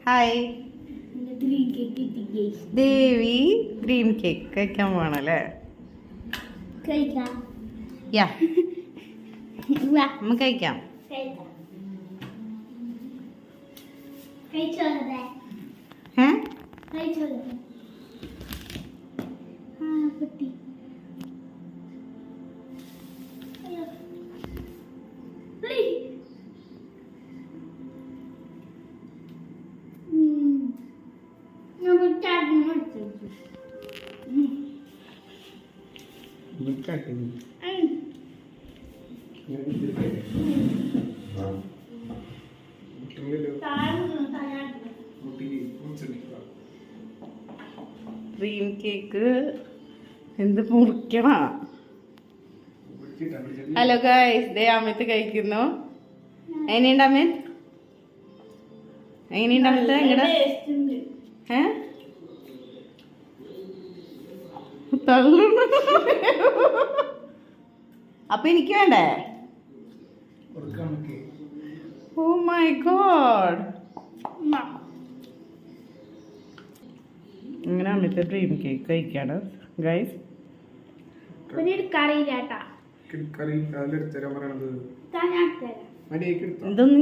Hi ദേവി dream cake കഴിക്കാൻ പോകണല്ലേ? യാ നമുക്ക് കഴിക്കാം. ഡ്രീം കേക്ക് എന്ത് മുറിക്കണ? ഹലോ ഗൈസ്, ദേ അമിത് കഴിക്കുന്നു. എങ്ങനെയുണ്ട് അമിത്? എങ്ങനെയുണ്ട് അമിത്? എങ്ങടെ തള്ളു. അപ്പൊ എനിക്ക് വേണ്ടേ? Oh my god. ഇങ്ങനെ അമിത് ഡ്രീം കേക്ക് കഴിക്കാണ് ഗൈസ്. ഇതൊന്നും